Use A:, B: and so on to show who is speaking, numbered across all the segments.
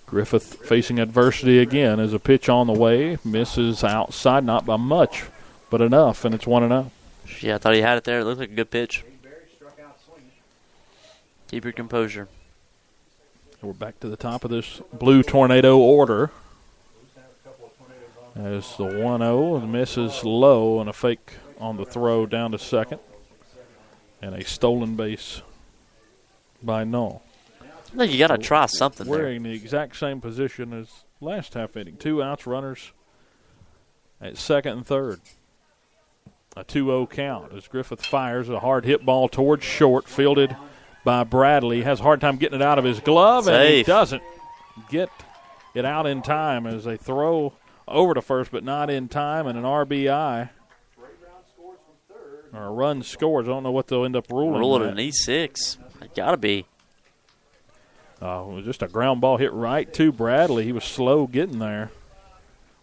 A: Griffith facing adversity again as a pitch on the way. Misses outside, not by much, but enough, and it's 1-0.
B: Yeah, I thought he had it there. It looked like a good pitch. Keep your composure.
A: We're back to the top of this Blue Tornado order. As the 1-0 misses low and a fake on the throw down to second. And a stolen base by Null.
B: I think you got to try something there.
A: We're in the exact same position as last half inning. 2 outs, runners at second and third. A 2-0 count as Griffith fires a hard hit ball towards short, fielded by Bradley. Has a hard time getting it out of his glove,
B: Safe.
A: and he doesn't get it out in time as they throw over to first, but not in time, and an RBI. Or a run scores. I don't know what they'll end up ruling.
B: Rule it an E6. It got to be.
A: It was just a ground ball hit right to Bradley. He was slow getting there.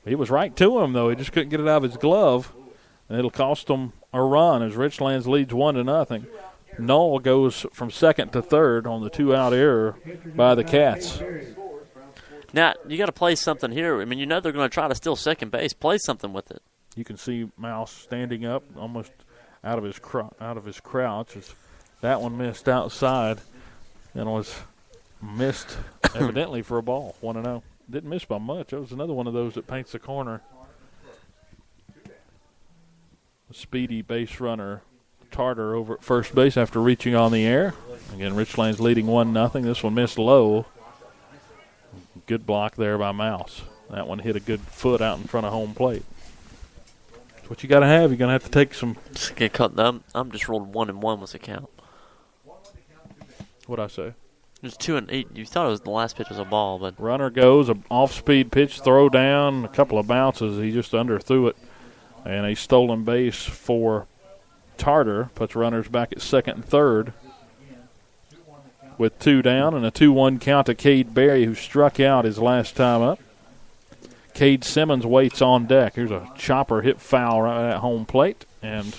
A: He was right to him, though. He just couldn't get it out of his glove. And it'll cost them a run as Richlands leads 1-0. Null goes from second to third on the 2-out error by the Cats.
B: Now, you got to play something here. I mean, you know they're going to try to steal second base. Play something with it.
A: You can see Mouse standing up almost out of his crouch. As that one missed outside and was missed evidently for a ball. 1-0. Didn't miss by much. That was another one of those that paints the corner. A speedy base runner, Tartar, over at first base after reaching on the air. Again, Richlands leading 1-0. This one missed low. Good block there by Mouse. That one hit a good foot out in front of home plate. That's what you got to have. You're going to have to take some.
B: I'm just rolling 1-1 was the count.
A: What'd I say?
B: It was 2-8. You thought it was the last pitch was a ball, but
A: runner goes, an off-speed pitch, throw down, a couple of bounces. He just underthrew it. And a stolen base for Tartar puts runners back at second and third with 2 down, and a 2-1 count to Cade Berry, who struck out his last time up. Cade Simmons waits on deck. Here's a chopper hit foul right at home plate, and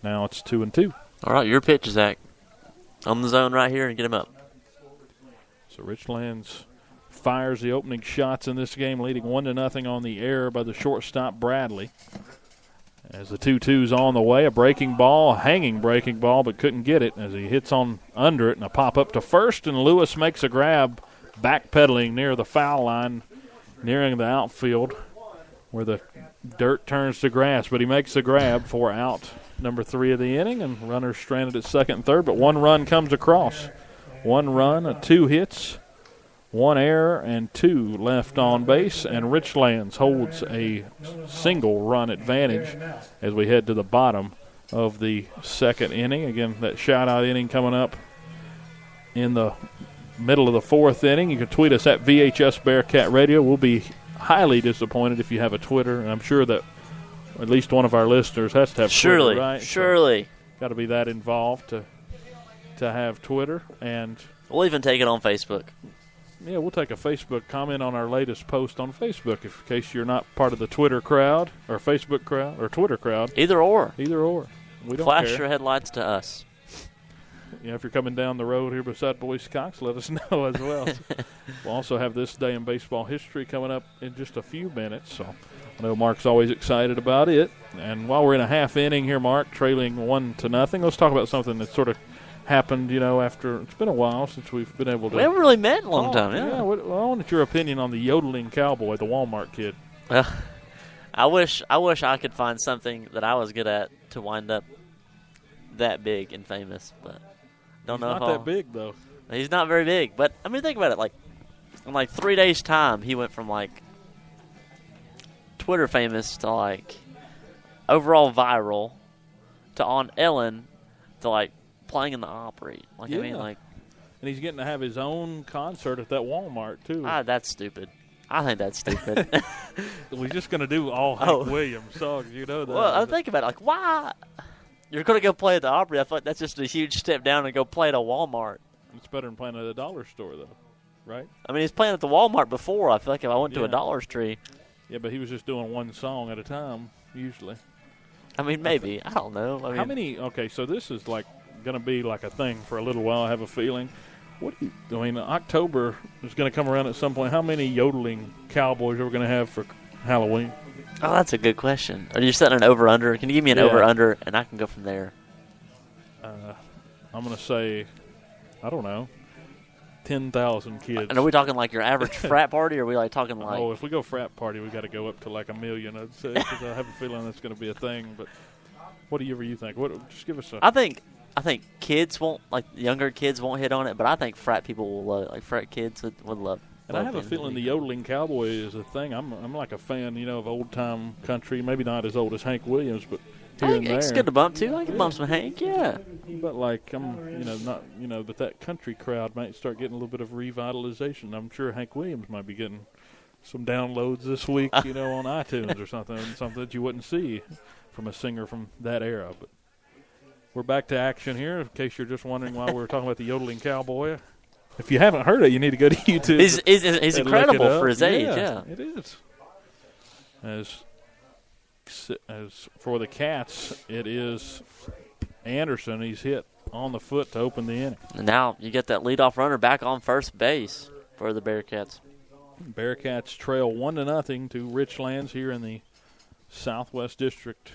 A: now it's 2-2.
B: All right, your pitch, Zach. On the zone right here and get him up.
A: So Richlands fires the opening shots in this game, leading 1-0 on the air by the shortstop Bradley. As the 2-2's on the way, a breaking ball, hanging breaking ball, but couldn't get it as he hits on under it, and a pop up to first, and Lewis makes a grab, backpedaling near the foul line, nearing the outfield where the dirt turns to grass, but he makes a grab for out number 3 of the inning, and runners stranded at second and third, but 1 run comes across. 1 run, 2 hits, 1 error, and 2 left on base, and Richlands holds a single run advantage as we head to the bottom of the second inning. Again, that shutout inning coming up in the middle of the 4th inning. You can tweet us at VHS Bearcat Radio. We'll be highly disappointed if you have a Twitter, and I'm sure that at least one of our listeners has to have Twitter, right?
B: Surely.
A: Got to be that involved to have Twitter. And
B: we'll even take it on Facebook.
A: Yeah, we'll take a Facebook comment on our latest post on Facebook in case you're not part of the Twitter crowd or Facebook crowd or Twitter crowd.
B: Either or.
A: We don't
B: Flash
A: care.
B: your headlights to us.
A: If you're coming down the road here beside Boise Cox, let us know as well. We'll also have this day in baseball history coming up in just a few minutes. So I know Mark's always excited about it. And while we're in a half inning here, Mark, trailing 1-0, let's talk about something that sort of happened, after it's been a while since we've been able to.
B: We haven't really met in a long time,
A: yeah. I wanted your opinion on the yodeling cowboy, the Walmart kid.
B: I wish I could find something that I was good at to wind up that big and famous, but don't know.
A: He's not that big though.
B: He's not very big, but I mean, think about it. In 3 days' time, he went from Twitter famous to overall viral to on Ellen to playing in the Opry.
A: And he's getting to have his own concert at that Walmart, too.
B: That's stupid. I think that's stupid.
A: We're just going to do all Hank Williams songs, that.
B: Well, I think about it, why? You're going to go play at the Opry. I feel like that's just a huge step down and go play at a Walmart.
A: It's better than playing at a dollar store, though, right?
B: I mean, he's playing at the Walmart before. I feel like if I went to a Dollar Tree.
A: Yeah, but he was just doing one song at a time, usually.
B: I mean, maybe. I don't know.
A: How many? Okay, so this is going to be a thing for a little while, I have a feeling. October is going to come around at some point. How many yodeling cowboys are we going to have for Halloween?
B: Oh, that's a good question. Are you setting an over-under? Can you give me an over-under, and I can go from there?
A: I'm going to say, I don't know, 10,000 kids.
B: And are we talking like your average frat party, or are we like talking like?
A: Oh, if we go frat party, we got to go up to like 1 million, I'd say, because I have a feeling that's going to be a thing. But whatever you think? Just give us a.
B: I think kids won't, like younger kids won't hit on it, but I think frat people will love it. Like frat kids would love.
A: And I have a feeling the yodeling cowboy is a thing. I'm like a fan, of old time country. Maybe not as old as Hank Williams, but here and there.
B: It's good to bump too. I can bump some Hank, yeah.
A: But like but that country crowd might start getting a little bit of revitalization. I'm sure Hank Williams might be getting some downloads this week, on iTunes or something that you wouldn't see from a singer from that era. But we're back to action here. In case you're just wondering why we're talking about the yodeling cowboy. If you haven't heard it, you need to go to YouTube.
B: He's incredible for his age, yeah.
A: It is. As for the Cats, it is Anderson. He's hit on the foot to open the inning.
B: And now you get that leadoff runner back on first base for the Bearcats.
A: Bearcats trail 1-0 to Richlands here in the Southwest District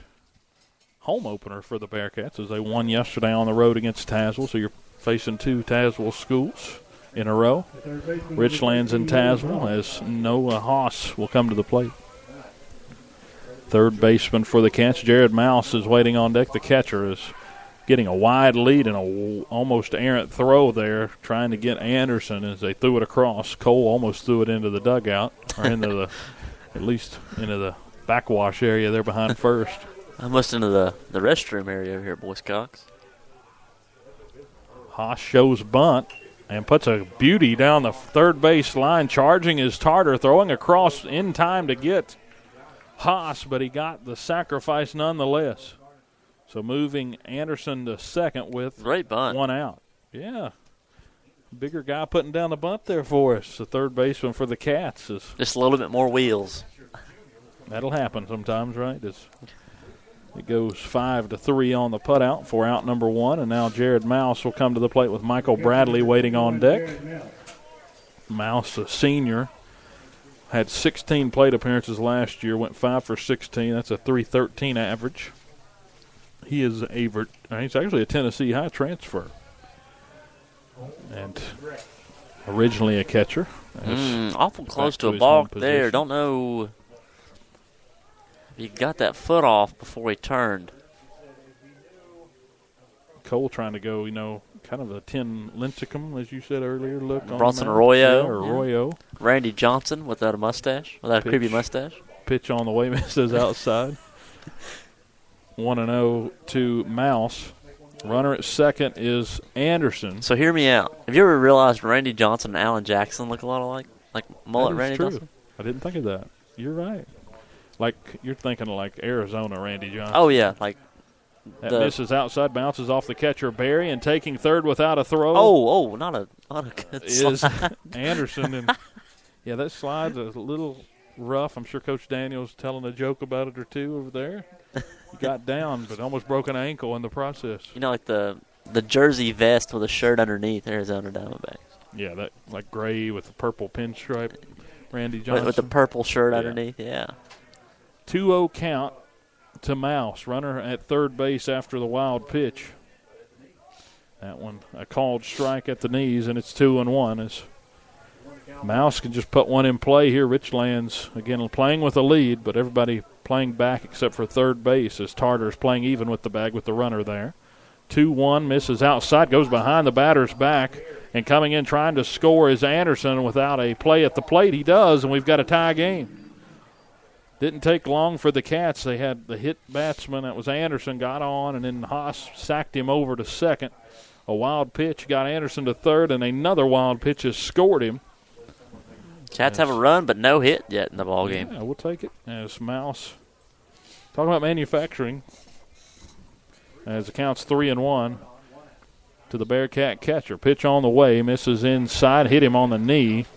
A: home opener for the Bearcats as they won yesterday on the road against Tazewell. So you're facing two Tazewell schools in a row. Richlands and Tazewell, as Noah Haas will come to the plate. Third baseman for the Cats, Jared Mouse, is waiting on deck. The catcher is getting a wide lead and a almost errant throw there, trying to get Anderson as they threw it across. Cole almost threw it into the dugout, or at least into the backwash area there behind first.
B: Almost into the restroom area over here at Boys Cox.
A: Haas shows bunt and puts a beauty down the third base line, charging his Tartar, throwing across in time to get Haas, but he got the sacrifice nonetheless. So moving Anderson to second with
B: great bunt.
A: One out. Yeah. Bigger guy putting down the bunt there for us. The third baseman for the Cats is
B: just a little bit more wheels.
A: That'll happen sometimes, right? It goes 5-3 on the putout for out number one, and now Jared Mouse will come to the plate with Michael Bradley waiting on deck. Mouse, a senior, had 16 plate appearances last year, went 5 for 16. That's a .313 average. He's actually a Tennessee High transfer, and originally a catcher.
B: Awful close to a balk there. Don't know. He got that foot off before he turned.
A: Cole trying to go, kind of a Tin Lincecum, as you said earlier. Look,
B: Bronson Arroyo.
A: Arroyo.
B: Randy Johnson without a creepy mustache.
A: Pitch on the way, misses outside. 1-0 to Mouse. Runner at second is Anderson.
B: So hear me out. Have you ever realized Randy Johnson and Alan Jackson look a lot alike? Like mullet Randy
A: true.
B: Johnson?
A: I didn't think of that. You're right. Like, you're thinking of like Arizona Randy Johnson.
B: Oh, yeah. Like
A: that misses outside, bounces off the catcher Barry, and taking third without a throw.
B: Not a good slide.
A: Is Anderson. And yeah, that slide's a little rough. I'm sure Coach Daniel's telling a joke about it or two over there. He got down, but almost broke an ankle in the process.
B: Like the jersey vest with a shirt underneath, Arizona Diamondbacks.
A: Yeah, that like gray with the purple pinstripe, Randy Johnson.
B: With the purple shirt underneath, yeah.
A: 2-0 count to Mouse. Runner at third base after the wild pitch. That one, a called strike at the knees, and it's 2-1 as Mouse can just put one in play here. Richlands, again, playing with a lead, but everybody playing back except for third base as Tartar's playing even with the bag with the runner there. 2-1, misses outside, goes behind the batter's back, and coming in trying to score is Anderson. Without a play at the plate, he does, and we've got a tie game. Didn't take long for the Cats. They had the hit batsman, that was Anderson, got on, and then Haas sacked him over to second. A wild pitch got Anderson to third, and another wild pitch has scored him.
B: Cats have a run, but no hit yet in the ballgame.
A: Yeah, we'll take it. As Mouse, talking about manufacturing, as it counts 3-1 to the Bearcat catcher. Pitch on the way, misses inside, hit him on the knee,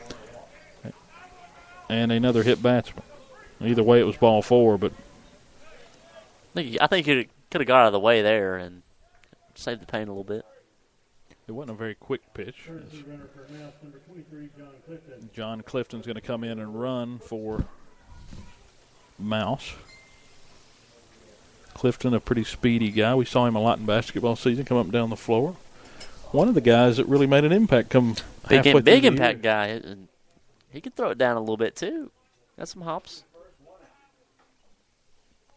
A: and another hit batsman. Either way, it was ball four, but
B: I think he could have got out of the way there and saved the pain a little bit.
A: It wasn't a very quick pitch. John Clifton's going to come in and run for Mouse. Clifton, a pretty speedy guy. We saw him a lot in basketball season, come up and down the floor. One of the guys that really made an impact come halfway through
B: big
A: the
B: impact
A: year.
B: guy. He can throw it down a little bit too. Got some hops.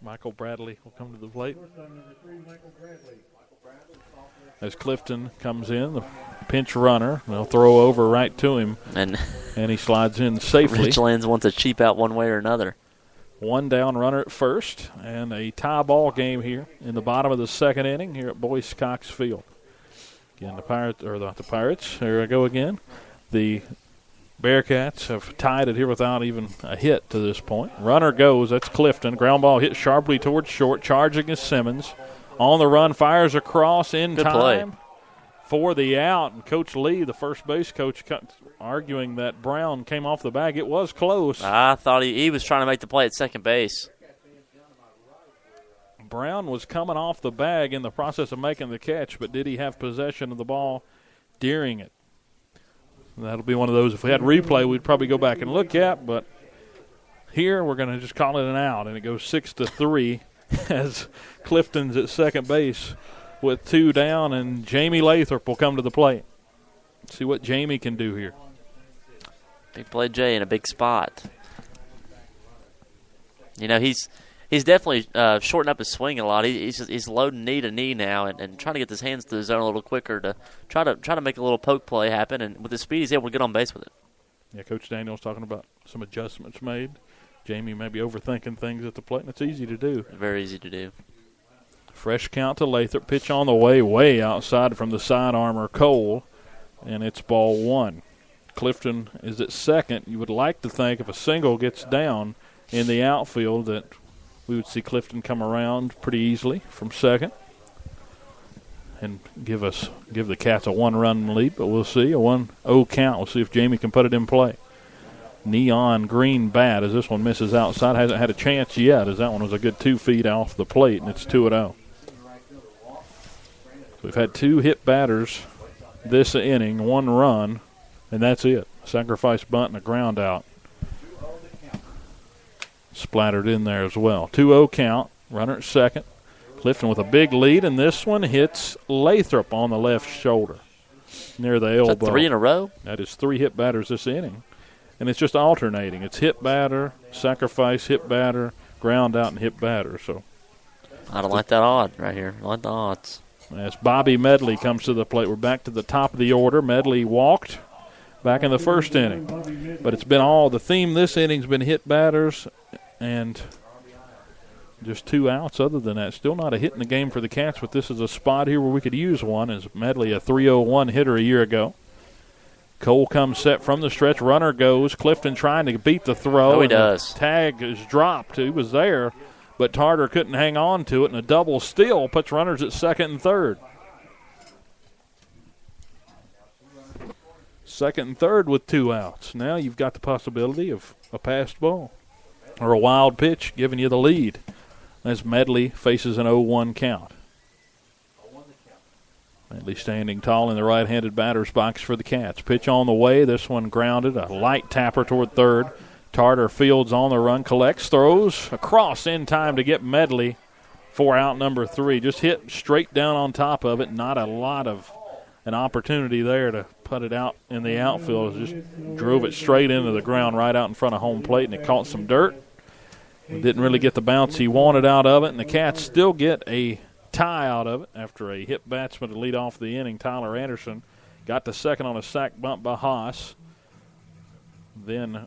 A: Michael Bradley will come to the plate. As Clifton comes in, the pinch runner, they'll throw over right to him,
B: and
A: he slides in safely.
B: Richlands wants to cheap out one way or another.
A: One down runner at first, and a tie ball game here in the bottom of the second inning here at Boyce Cox Field. Again, the Pirates, or not the Pirates, here I go again. The Bearcats have tied it here without even a hit to this point. Runner goes, that's Clifton. Ground ball hit sharply towards short, charging is Simmons. On the run, fires across in
B: Good
A: time
B: play
A: for the out. And Coach Lee, the first base coach, arguing that Brown came off the bag. It was close.
B: I thought he was trying to make the play at second base.
A: Brown was coming off the bag in the process of making the catch, but did he have possession of the ball during it? That'll be one of those, if we had replay, we'd probably go back and look at, but here we're going to just call it an out, and it goes 6-3 as Clifton's at second base with two down, and Jamie Lathrop will come to the plate. See what Jamie can do here.
B: Big play Jay in a big spot. You know, he's definitely shortened up his swing a lot. He's loading knee to knee now and trying to get his hands to the zone a little quicker to try to make a little poke play happen. And with his speed, he's able to get on base with it.
A: Yeah, Coach Daniel's talking about some adjustments made. Jamie may be overthinking things at the plate, and it's easy to do.
B: Very easy to do.
A: Fresh count to Lathrop. Pitch on the way outside from the side armor, Cole, and it's ball one. Clifton is at second. You would like to think if a single gets down in the outfield that we would see Clifton come around pretty easily from second and give the Cats a one-run lead, but we'll see. A 1-0 count. We'll see if Jamie can put it in play. Neon green bat as this one misses outside. Hasn't had a chance yet as that one was a good 2 feet off the plate, and it's 2-0. So we've had two hit batters this inning, one run, and that's it. Sacrifice bunt and a ground out. Splattered in there as well. 2-0 count. Runner at second. Clifton with a big lead, and this one hits Lathrop on the left shoulder near the elbow.
B: Is that 3 in a row?
A: That is 3 hit batters this inning. And it's just alternating. It's hit batter, sacrifice, hit batter, ground out, and hit batter. So
B: I don't like that odd right here. I like the odds.
A: As Bobby Medley comes to the plate, we're back to the top of the order. Medley walked back in the first inning. But it's been the theme this inning's been hit batters and just 2 outs. Other than that, still not a hit in the game for the Cats, but this is a spot here where we could use one, as Medley, a 301 hitter a year ago. Cole comes set from the stretch. Runner goes. Clifton trying to beat the throw.
B: Oh, he does.
A: Tag is dropped. He was there, but Tarter couldn't hang on to it, and a double steal puts runners at second and third. Second and third with 2 outs. Now you've got the possibility of a passed ball or a wild pitch giving you the lead as Medley faces an 0-1 count. Medley standing tall in the right-handed batter's box for the Cats. Pitch on the way. This one grounded. A light tapper toward third. Tarter fields on the run, collects, throws across in time to get Medley for out number 3. Just hit straight down on top of it. Not a lot of an opportunity there to put it out in the outfield. Just drove it straight into the ground right out in front of home plate, and it caught some dirt. Didn't really get the bounce he wanted out of it, and the Cats still get a tie out of it after a hit batsman to lead off the inning. Tyler Anderson got to second on a sac bunt by Haas. Then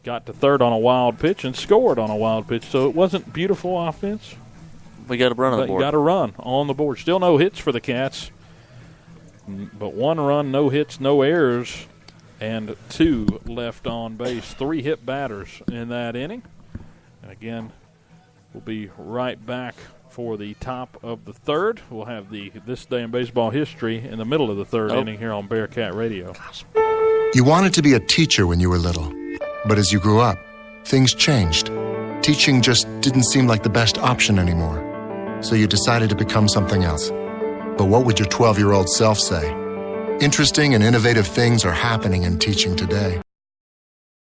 A: got to third on a wild pitch and scored on a wild pitch. So it wasn't beautiful offense.
B: We got a run on the board.
A: You got a run on the board. Still no hits for the Cats, but 1 run, no hits, no errors, and 2 left on base. 3 hit batters in that inning. And again, we'll be right back for the top of the third. We'll have the This Day in Baseball History in the middle of the third inning here on Bearcat Radio.
C: You wanted to be a teacher when you were little, but as you grew up, things changed. Teaching just didn't seem like the best option anymore, so you decided to become something else. But what would your 12-year-old self say? Interesting and innovative things are happening in teaching today.